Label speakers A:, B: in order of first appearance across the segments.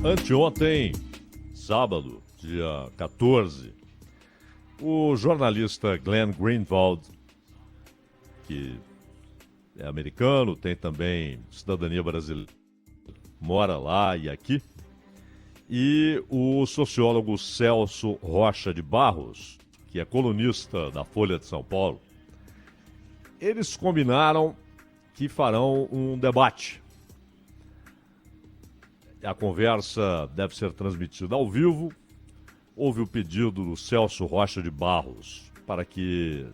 A: Anteontem, sábado, dia 14, o jornalista Glenn Greenwald, que é americano, tem também cidadania brasileira, mora lá e aqui, e o sociólogo Celso Rocha de Barros, que é colunista da Folha de São Paulo, eles combinaram que farão um debate. A conversa deve ser transmitida ao vivo. Houve o pedido do Celso Rocha de Barros para que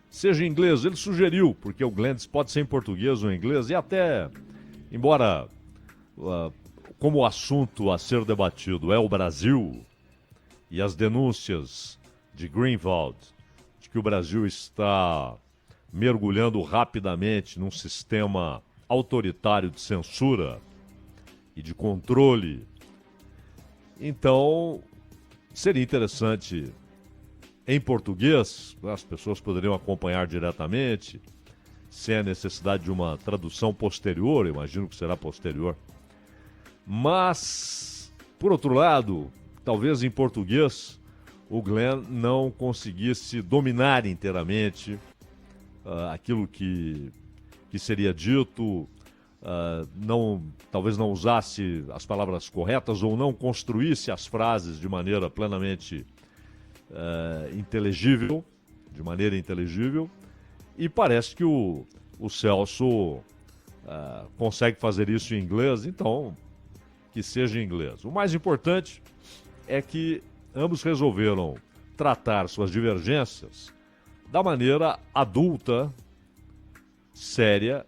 A: seja em inglês. Ele sugeriu, porque o Glenn pode ser em português ou em inglês, e até, embora como o assunto a ser debatido é o Brasil e as denúncias de Greenwald de que o Brasil está mergulhando rapidamente num sistema autoritário de censura e de controle, então seria interessante em português, as pessoas poderiam acompanhar diretamente, sem a necessidade de uma tradução posterior, imagino que será posterior. Mas, por outro lado, talvez em português o Glenn não conseguisse dominar inteiramente aquilo que seria dito, talvez não usasse as palavras corretas ou não construísse as frases de maneira plenamente inteligível, e parece que o Celso consegue fazer isso em inglês, então que seja em inglês. O mais importante é que ambos resolveram tratar suas divergências da maneira adulta, séria,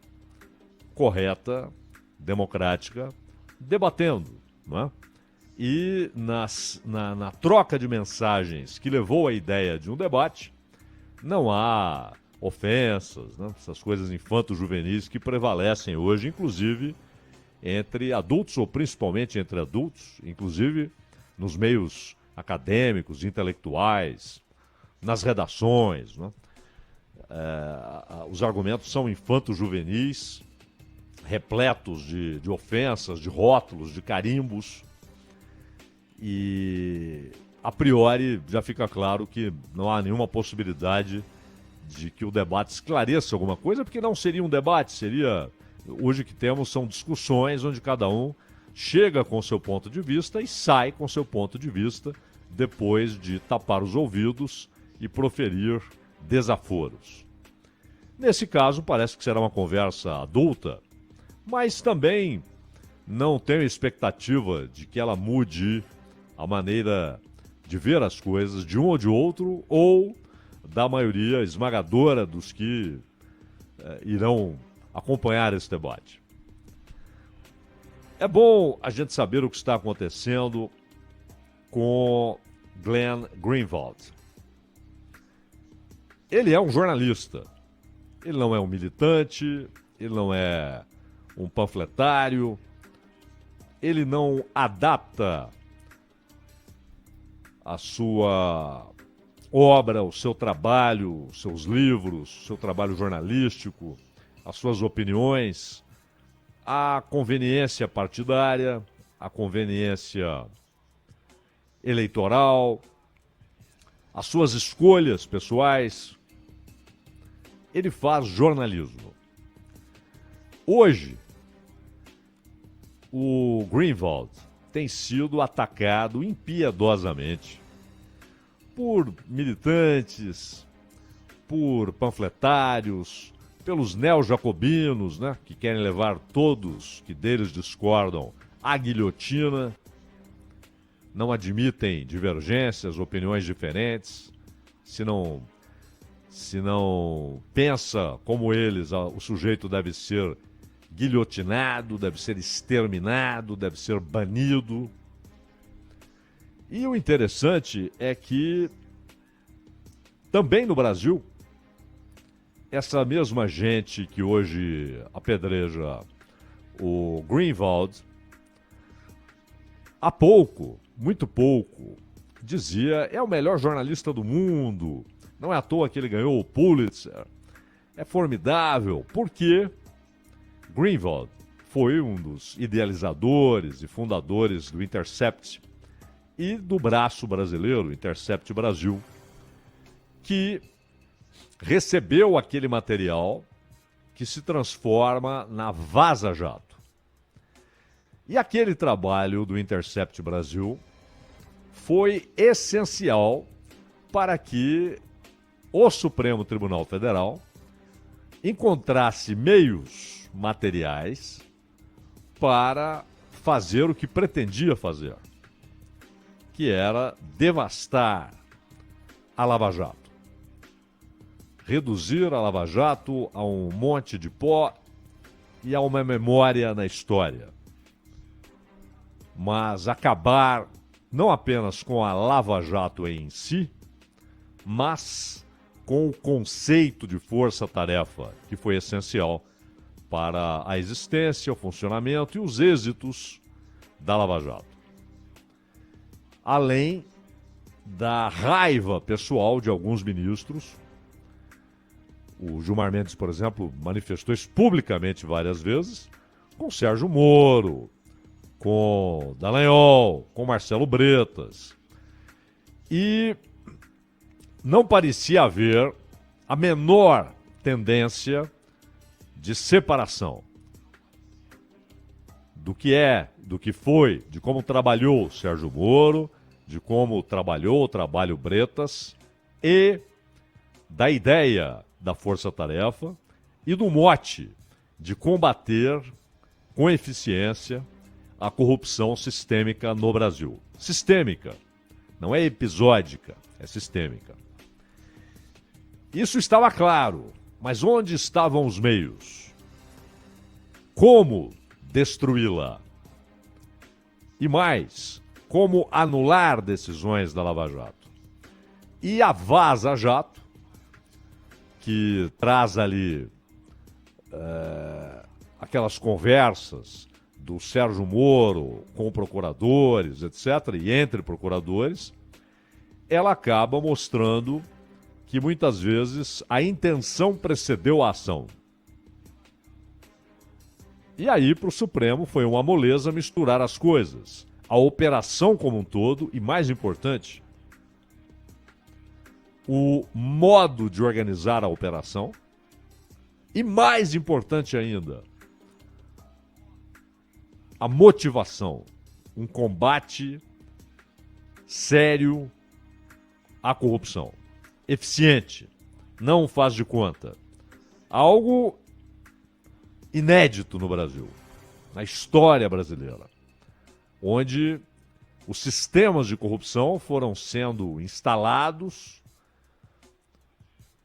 A: correta, democrática, debatendo, não é? E na troca de mensagens que levou à ideia de um debate, não há ofensas, né? Essas coisas infanto-juvenis que prevalecem hoje, inclusive entre adultos, ou principalmente entre adultos, inclusive nos meios acadêmicos, intelectuais, nas redações, né? Os argumentos são infanto-juvenis, repletos de ofensas, de rótulos, de carimbos, e a priori já fica claro que não há nenhuma possibilidade de que o debate esclareça alguma coisa, porque não seria um debate, seria... Hoje o que temos são discussões onde cada um chega com seu ponto de vista e sai com seu ponto de vista depois de tapar os ouvidos e proferir desaforos. Nesse caso, parece que será uma conversa adulta, mas também não tenho expectativa de que ela mude a maneira de ver as coisas de um ou de outro, ou da maioria esmagadora dos que irão acompanhar esse debate. É bom a gente saber o que está acontecendo com Glenn Greenwald. Ele é um jornalista. Ele não é um militante, ele não é um panfletário, ele não adapta a sua obra, o seu trabalho, os seus livros, o seu trabalho jornalístico, as suas opiniões, à conveniência partidária, à conveniência eleitoral, as suas escolhas pessoais. Ele faz jornalismo. Hoje, o Greenwald tem sido atacado impiedosamente por militantes, por panfletários, pelos neo-jacobinos, né, que querem levar todos que deles discordam à guilhotina, não admitem divergências, opiniões diferentes, se não pensa como eles, o sujeito deve ser guilhotinado, deve ser exterminado, deve ser banido. E o interessante é que também no Brasil, essa mesma gente que hoje apedreja o Greenwald, há pouco, muito pouco, dizia: é o melhor jornalista do mundo, não é à toa que ele ganhou o Pulitzer, é formidável, porque Greenwald foi um dos idealizadores e fundadores do Intercept e do braço brasileiro, Intercept Brasil, que recebeu aquele material que se transforma na Vaza Jato. E aquele trabalho do Intercept Brasil foi essencial para que o Supremo Tribunal Federal encontrasse meios materiais para fazer o que pretendia fazer, que era devastar a Lava Jato. Reduzir a Lava Jato a um monte de pó e a uma memória na história. Mas acabar não apenas com a Lava Jato em si, mas com o conceito de força-tarefa, que foi essencial para a existência, o funcionamento e os êxitos da Lava Jato. Além da raiva pessoal de alguns ministros. O Gilmar Mendes, por exemplo, manifestou isso publicamente várias vezes, com Sérgio Moro, com Dallagnol, com Marcelo Bretas. E não parecia haver a menor tendência de separação do que é, do que foi, de como trabalhou Sérgio Moro, de como trabalhou o trabalho Bretas e da ideia da força-tarefa e do mote de combater com eficiência a corrupção sistêmica no Brasil. Sistêmica, não é episódica, é sistêmica. Isso estava claro, mas onde estavam os meios? Como destruí-la? E mais, como anular decisões da Lava Jato? E a Vaza Jato, que traz ali aquelas conversas do Sérgio Moro com procuradores, etc., e entre procuradores, ela acaba mostrando que muitas vezes a intenção precedeu a ação. E aí, para o Supremo, foi uma moleza misturar as coisas. A operação como um todo e, mais importante, o modo de organizar a operação e, mais importante ainda, a motivação, um combate sério à corrupção, eficiente, não faz de conta, algo inédito no Brasil, na história brasileira, onde os sistemas de corrupção foram sendo instalados,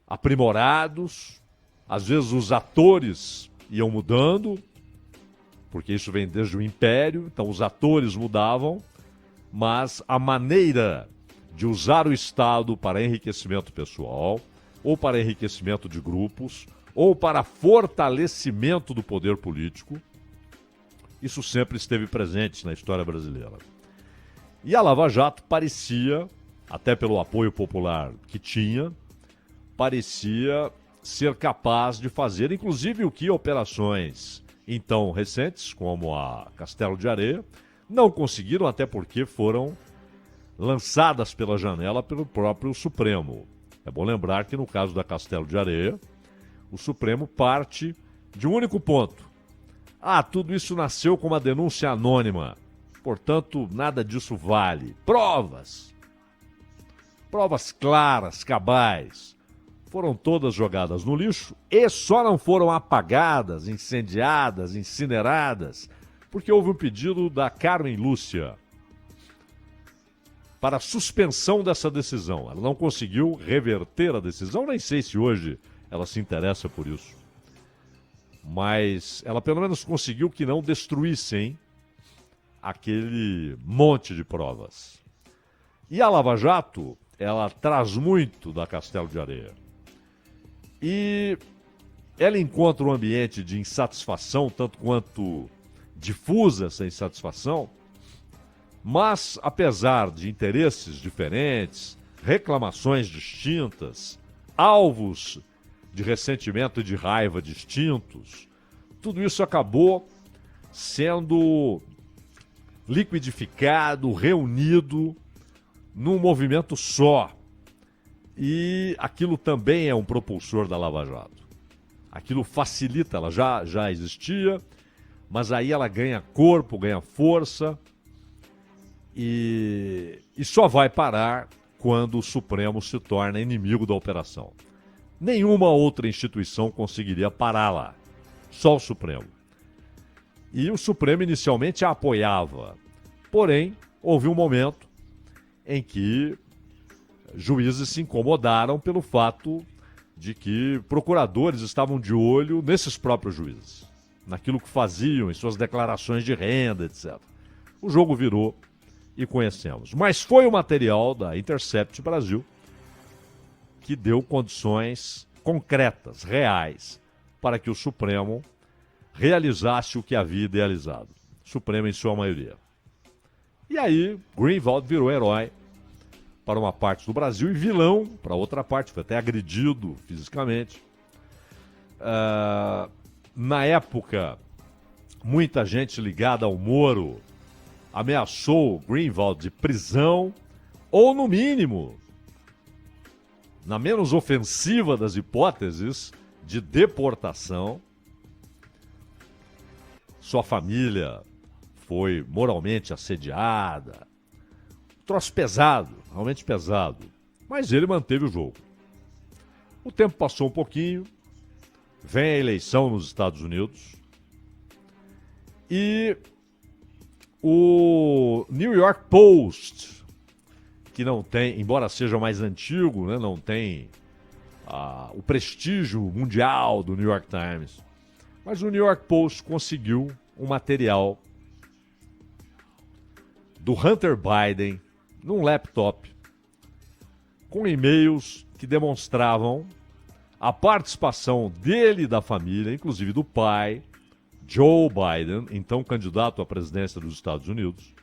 A: aprimorados, às vezes os atores iam mudando, porque isso vem desde o Império, então os atores mudavam, mas a maneira de usar o Estado para enriquecimento pessoal, ou para enriquecimento de grupos, ou para fortalecimento do poder político, isso sempre esteve presente na história brasileira. E a Lava Jato parecia, até pelo apoio popular que tinha, parecia ser capaz de fazer, inclusive o que operações então recentes, como a Castelo de Areia, não conseguiram, até porque foram lançadas pela janela pelo próprio Supremo. É bom lembrar que no caso da Castelo de Areia, o Supremo parte de um único ponto. Tudo isso nasceu com uma denúncia anônima, portanto, nada disso vale. Provas claras, cabais, foram todas jogadas no lixo e só não foram apagadas, incendiadas, incineradas, porque houve um pedido da Carmen Lúcia para a suspensão dessa decisão. Ela não conseguiu reverter a decisão, nem sei se hoje ela se interessa por isso. Mas ela pelo menos conseguiu que não destruíssem aquele monte de provas. E a Lava Jato, ela traz muito da Castelo de Areia. E ela encontra um ambiente de insatisfação, tanto quanto difusa essa insatisfação, mas apesar de interesses diferentes, reclamações distintas, alvos de ressentimento e de raiva distintos, tudo isso acabou sendo liquidificado, reunido num movimento só. E aquilo também é um propulsor da Lava Jato. Aquilo facilita, ela já existia, mas aí ela ganha corpo, ganha força e só vai parar quando o Supremo se torna inimigo da operação. Nenhuma outra instituição conseguiria parar lá, só o Supremo. E o Supremo inicialmente a apoiava, porém houve um momento em que juízes se incomodaram pelo fato de que procuradores estavam de olho nesses próprios juízes, naquilo que faziam, em suas declarações de renda, etc. O jogo virou e conhecemos. Mas foi o material da Intercept Brasil que deu condições concretas, reais, para que o Supremo realizasse o que havia idealizado. Supremo em sua maioria. E aí, Greenwald virou herói para uma parte do Brasil e vilão para outra parte, foi até agredido fisicamente. Na época, muita gente ligada ao Moro ameaçou Greenwald de prisão ou, no mínimo, na menos ofensiva das hipóteses, de deportação. Sua família foi moralmente assediada. Troço pesado, realmente pesado. Mas ele manteve o jogo. O tempo passou um pouquinho. Vem a eleição nos Estados Unidos. E o New York Post, que não tem, embora seja mais antigo, né, não tem o prestígio mundial do New York Times. Mas o New York Post conseguiu um material do Hunter Biden num laptop com e-mails que demonstravam a participação dele e da família, inclusive do pai, Joe Biden, então candidato à presidência dos Estados Unidos,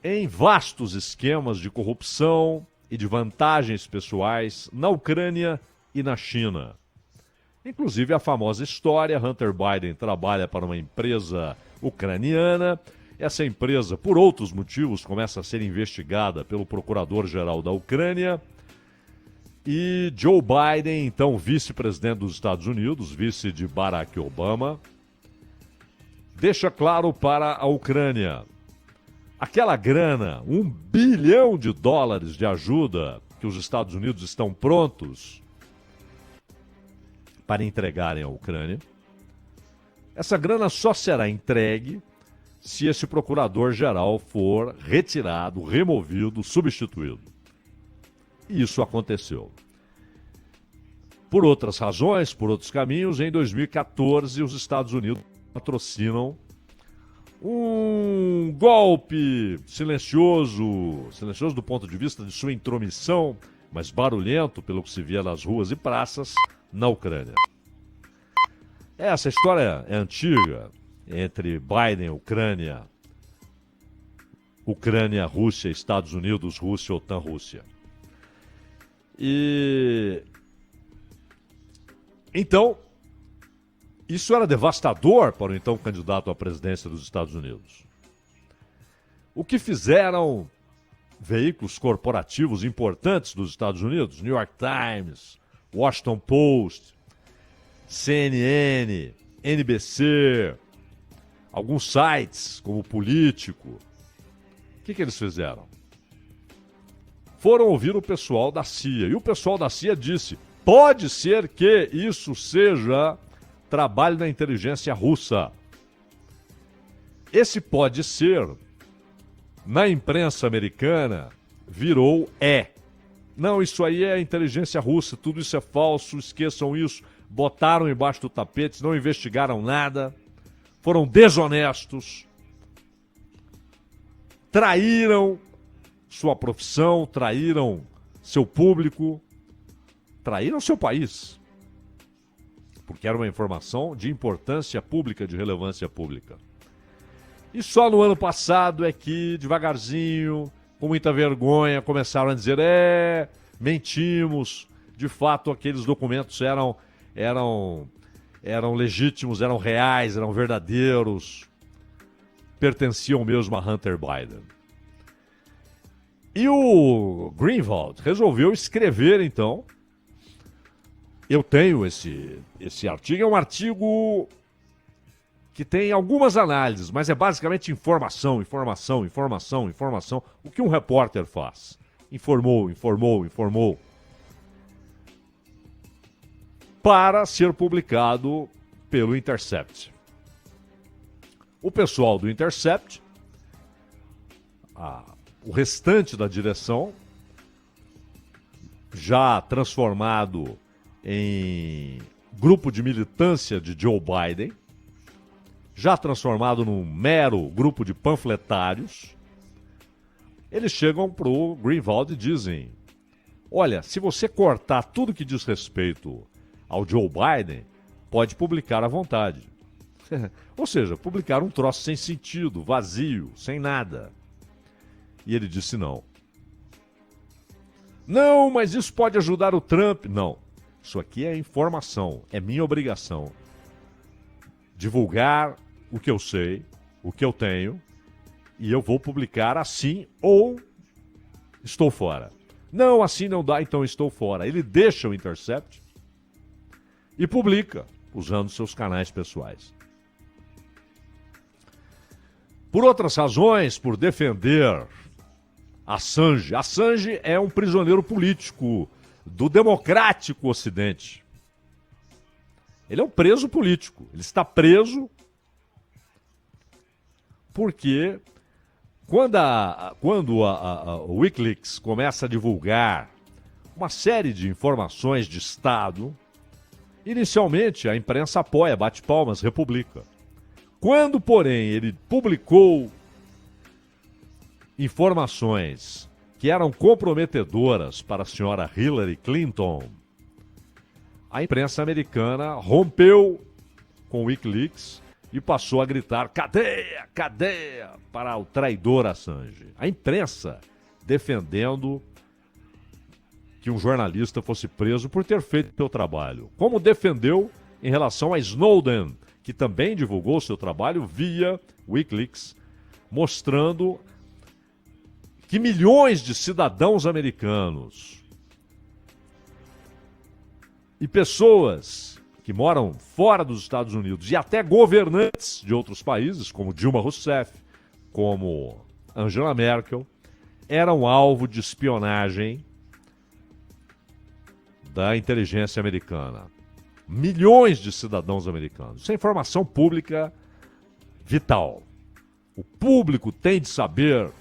A: em vastos esquemas de corrupção e de vantagens pessoais na Ucrânia e na China. Inclusive a famosa história, Hunter Biden trabalha para uma empresa ucraniana. Essa empresa, por outros motivos, começa a ser investigada pelo procurador-geral da Ucrânia. E Joe Biden, então vice-presidente dos Estados Unidos, vice de Barack Obama, deixa claro para a Ucrânia: aquela grana, $1 bilhão de ajuda que os Estados Unidos estão prontos para entregarem à Ucrânia, essa grana só será entregue se esse procurador-geral for retirado, removido, substituído. E isso aconteceu. Por outras razões, por outros caminhos, em 2014 os Estados Unidos patrocinam um golpe silencioso do ponto de vista de sua intromissão, mas barulhento pelo que se via nas ruas e praças, na Ucrânia. Essa história é antiga, entre Biden e Ucrânia, Rússia, Estados Unidos, Rússia, OTAN, Rússia. E então, isso era devastador para o então candidato à presidência dos Estados Unidos. O que fizeram veículos corporativos importantes dos Estados Unidos, New York Times, Washington Post, CNN, NBC, alguns sites como Político, o que eles fizeram? Foram ouvir o pessoal da CIA. E o pessoal da CIA disse: pode ser que isso seja trabalho da inteligência russa. Esse pode ser, na imprensa americana, virou Não, isso aí é inteligência russa, tudo isso é falso, esqueçam isso. Botaram embaixo do tapete, não investigaram nada, foram desonestos, traíram sua profissão, traíram seu público, traíram seu país, porque era uma informação de importância pública, de relevância pública. E só no ano passado é que, devagarzinho, com muita vergonha, começaram a dizer: mentimos, de fato aqueles documentos eram eram legítimos, eram reais, eram verdadeiros, pertenciam mesmo a Hunter Biden. E o Greenwald resolveu escrever, então. Eu tenho esse artigo, é um artigo que tem algumas análises, mas é basicamente informação. O que um repórter faz? Informou. Para ser publicado pelo Intercept. O pessoal do Intercept, o restante da direção, já transformado em grupo de militância de Joe Biden, já transformado num mero grupo de panfletários, eles chegam pro Greenwald e dizem: olha, se você cortar tudo que diz respeito ao Joe Biden, pode publicar à vontade. Ou seja, publicar um troço sem sentido, vazio, sem nada. E ele disse não. Não, mas isso pode ajudar o Trump. Não, isso aqui é informação, é minha obrigação. Divulgar o que eu sei, o que eu tenho, e eu vou publicar assim ou estou fora. Não, assim não dá, então estou fora. Ele deixa o Intercept e publica, usando seus canais pessoais. Por outras razões, por defender Assange. Assange é um prisioneiro político do democrático Ocidente. Ele é um preso político. Ele está preso porque quando o Wikileaks começa a divulgar uma série de informações de Estado, inicialmente a imprensa apoia, bate palmas, republica. Quando, porém, ele publicou informações que eram comprometedoras para a senhora Hillary Clinton, a imprensa americana rompeu com o Wikileaks e passou a gritar: cadeia, cadeia, para o traidor Assange. A imprensa defendendo que um jornalista fosse preso por ter feito seu trabalho. Como defendeu em relação a Snowden, que também divulgou seu trabalho via Wikileaks, mostrando que milhões de cidadãos americanos e pessoas que moram fora dos Estados Unidos e até governantes de outros países, como Dilma Rousseff, como Angela Merkel, eram alvo de espionagem da inteligência americana. Milhões de cidadãos americanos. Isso é informação pública vital. O público tem de saber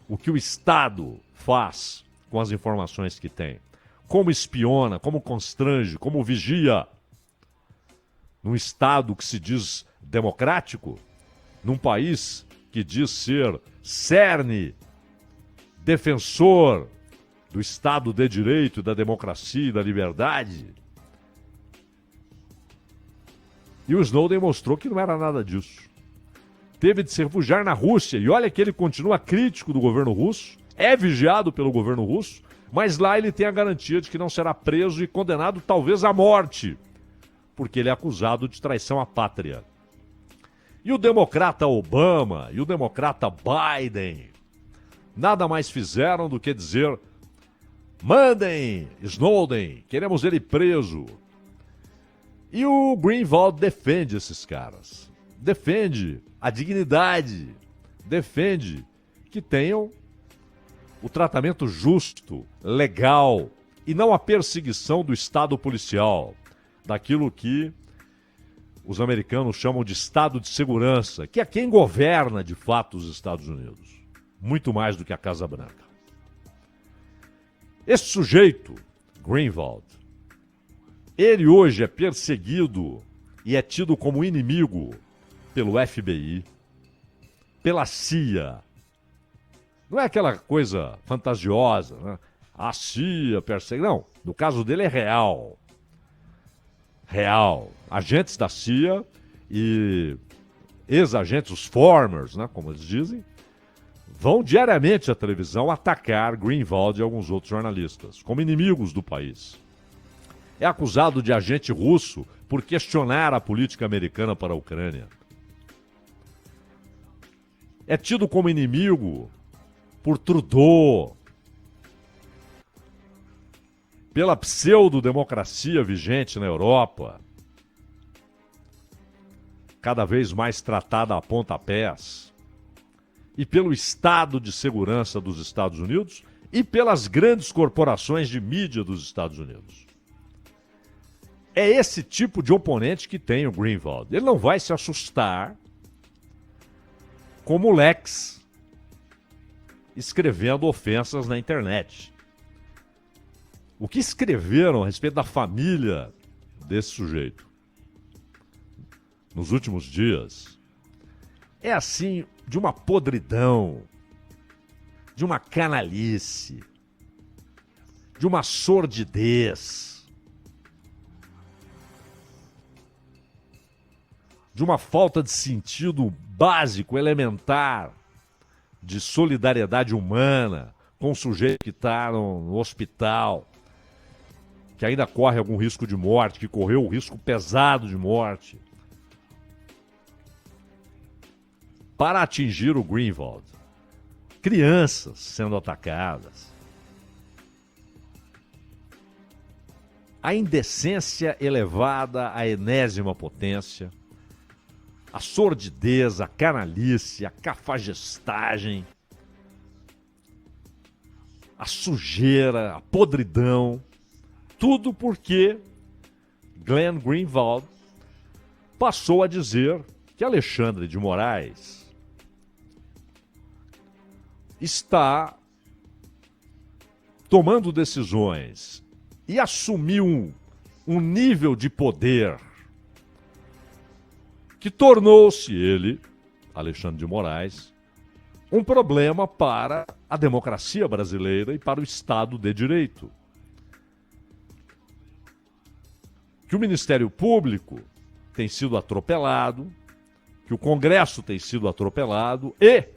A: o que o Estado faz com as informações que tem. Como espiona, como constrange, como vigia. Num Estado que se diz democrático, num país que diz ser cerne, defensor do Estado de Direito, da democracia e da liberdade. E o Snowden mostrou que não era nada disso. Teve de se refugiar na Rússia. E olha que ele continua crítico do governo russo, é vigiado pelo governo russo, mas lá ele tem a garantia de que não será preso e condenado talvez à morte, porque ele é acusado de traição à pátria. E o democrata Obama e o democrata Biden nada mais fizeram do que dizer: mandem Snowden, queremos ele preso. E o Greenwald defende esses caras. Defende a dignidade. Defende que tenham o tratamento justo, legal, e não a perseguição do Estado policial, daquilo que os americanos chamam de Estado de Segurança, que é quem governa de fato os Estados Unidos, muito mais do que a Casa Branca. Esse sujeito, Greenwald, ele hoje é perseguido e é tido como inimigo pelo FBI, pela CIA. Não é aquela coisa fantasiosa, né? A CIA persegue. Não, no caso dele é real. Real. Agentes da CIA e ex-agentes, os formers, né, como eles dizem, vão diariamente à televisão atacar Greenwald e alguns outros jornalistas, como inimigos do país. É acusado de agente russo por questionar a política americana para a Ucrânia. É tido como inimigo por Trudeau, pela pseudo-democracia vigente na Europa, cada vez mais tratada a pontapés, e pelo estado de segurança dos Estados Unidos e pelas grandes corporações de mídia dos Estados Unidos. É esse tipo de oponente que tem o Greenwald. Ele não vai se assustar como o Lex, escrevendo ofensas na internet. O que escreveram a respeito da família desse sujeito nos últimos dias é assim, de uma podridão, de uma canalice, de uma sordidez, de uma falta de sentido básico, elementar, de solidariedade humana com o sujeito que está no hospital, que ainda corre algum risco de morte, que correu um risco pesado de morte, para atingir o Greenwald. Crianças sendo atacadas. A indecência elevada à enésima potência, a sordidez, a canalice, a cafajestagem, a sujeira, a podridão, tudo porque Glenn Greenwald passou a dizer que Alexandre de Moraes está tomando decisões e assumiu um nível de poder que tornou-se ele, Alexandre de Moraes, um problema para a democracia brasileira e para o Estado de Direito. Que o Ministério Público tem sido atropelado, que o Congresso tem sido atropelado e,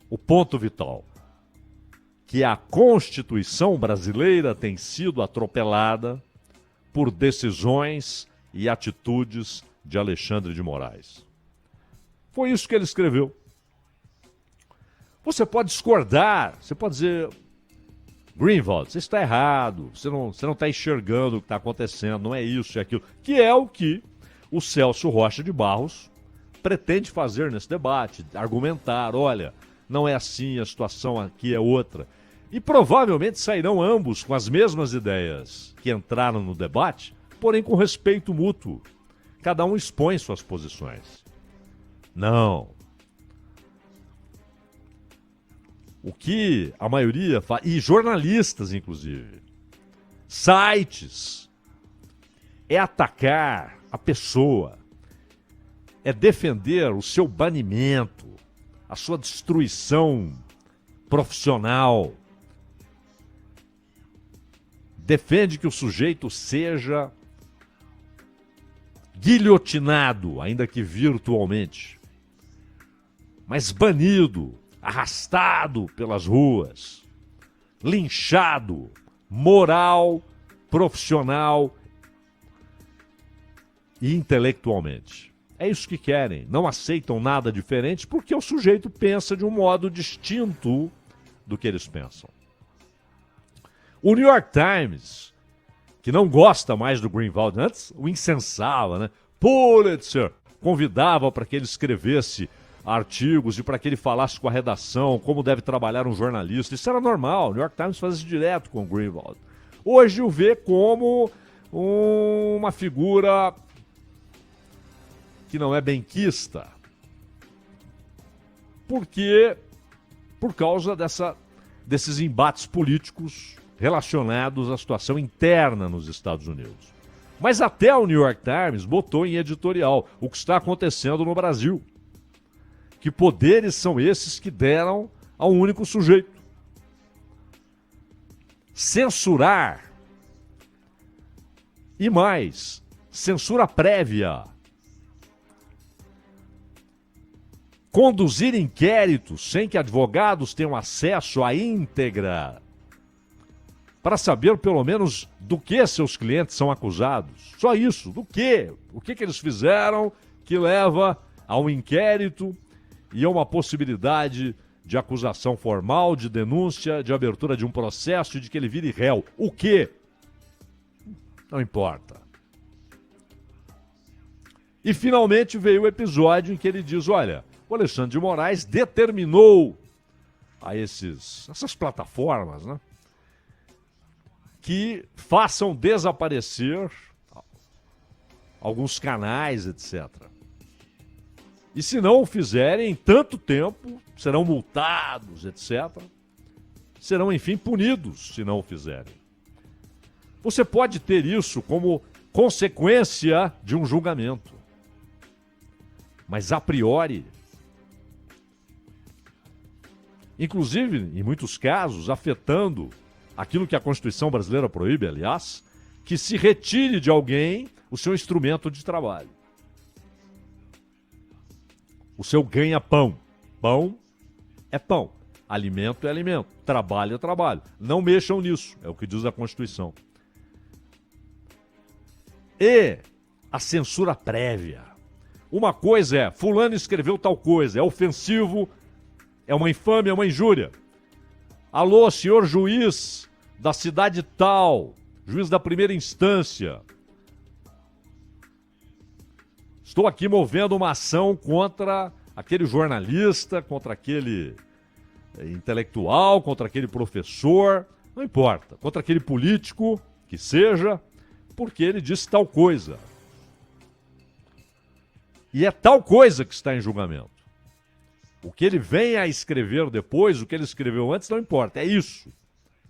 A: o ponto vital, que a Constituição brasileira tem sido atropelada por decisões e atitudes de Alexandre de Moraes. Foi isso que ele escreveu. Você pode discordar, você pode dizer, Greenwald, você está errado, você não está enxergando o que está acontecendo, não é isso, é aquilo, que é o que o Celso Rocha de Barros pretende fazer nesse debate, argumentar, olha, não é assim, a situação aqui é outra. E provavelmente sairão ambos com as mesmas ideias que entraram no debate, porém com respeito mútuo. Cada um expõe suas posições. Não. O que a maioria faz, e jornalistas inclusive, sites, é atacar a pessoa, é defender o seu banimento, a sua destruição profissional. Defende que o sujeito seja guilhotinado, ainda que virtualmente, mas banido, arrastado pelas ruas, linchado, moral, profissional e intelectualmente. É isso que querem, não aceitam nada diferente porque o sujeito pensa de um modo distinto do que eles pensam. O New York Times, que não gosta mais do Greenwald, antes o incensava, né? Pulitzer convidava para que ele escrevesse artigos e para que ele falasse com a redação como deve trabalhar um jornalista. Isso era normal, o New York Times faz isso direto com o Greenwald. Hoje o vê como uma figura que não é benquista, por causa desses embates políticos relacionados à situação interna nos Estados Unidos. Mas até o New York Times botou em editorial o que está acontecendo no Brasil. Que poderes são esses que deram a um único sujeito? Censurar. E mais, censura prévia. Conduzir inquéritos sem que advogados tenham acesso à íntegra para saber pelo menos do que seus clientes são acusados. Só isso, do quê? O que eles fizeram que leva a um inquérito e a uma possibilidade de acusação formal, de denúncia, de abertura de um processo e de que ele vire réu. O quê? Não importa. E finalmente veio o episódio em que ele diz, olha, o Alexandre de Moraes determinou a essas plataformas, né, que façam desaparecer alguns canais, etc. E se não o fizerem, em tanto tempo, serão multados, etc. Serão, enfim, punidos se não o fizerem. Você pode ter isso como consequência de um julgamento. Mas a priori, inclusive, em muitos casos, afetando aquilo que a Constituição brasileira proíbe, aliás, que se retire de alguém o seu instrumento de trabalho. O seu ganha-pão. Pão é pão. Alimento é alimento. Trabalho é trabalho. Não mexam nisso, é o que diz a Constituição. E a censura prévia. Uma coisa é, fulano escreveu tal coisa, é ofensivo, é uma infâmia, é uma injúria. Alô, senhor juiz da cidade tal, juiz da primeira instância. Estou aqui movendo uma ação contra aquele jornalista, contra aquele intelectual, contra aquele professor, não importa, contra aquele político que seja, porque ele disse tal coisa. E é tal coisa que está em julgamento. O que ele vem a escrever depois, o que ele escreveu antes, não importa. É isso.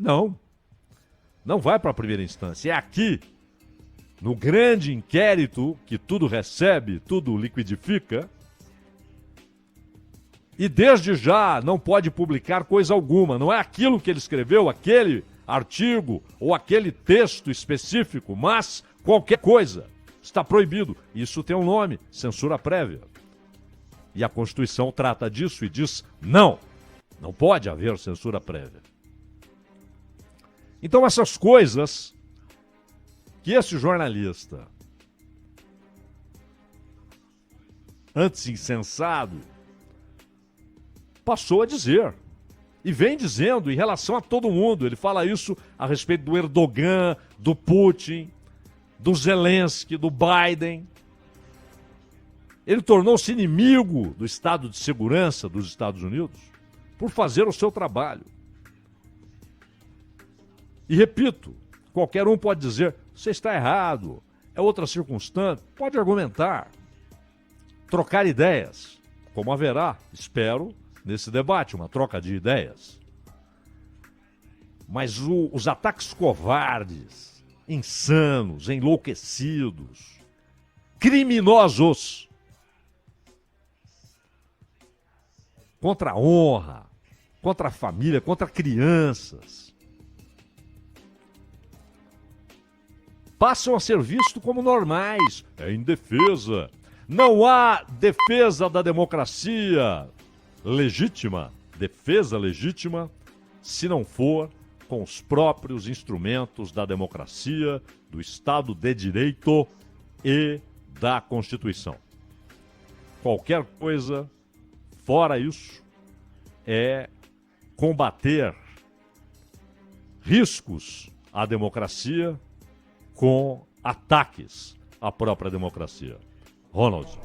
A: Não. Não vai para a primeira instância. É aqui, no grande inquérito, que tudo recebe, tudo liquidifica. E desde já não pode publicar coisa alguma. Não é aquilo que ele escreveu, aquele artigo ou aquele texto específico, mas qualquer coisa. Está proibido. Isso tem um nome, censura prévia. E a Constituição trata disso e diz, não pode haver censura prévia. Então essas coisas que esse jornalista, antes insensado, passou a dizer. E vem dizendo em relação a todo mundo. Ele fala isso a respeito do Erdogan, do Putin, do Zelensky, do Biden. Ele tornou-se inimigo do Estado de Segurança dos Estados Unidos por fazer o seu trabalho. E repito, qualquer um pode dizer, você está errado, é outra circunstância, pode argumentar, trocar ideias, como haverá, espero, nesse debate, uma troca de ideias. Mas os ataques covardes, insanos, enlouquecidos, criminosos, contra a honra, contra a família, contra crianças, passam a ser vistos como normais. É indefesa. Não há defesa da democracia legítima, defesa legítima, se não for com os próprios instrumentos da democracia, do Estado de Direito e da Constituição. Qualquer coisa fora isso é combater riscos à democracia com ataques à própria democracia. Ronald.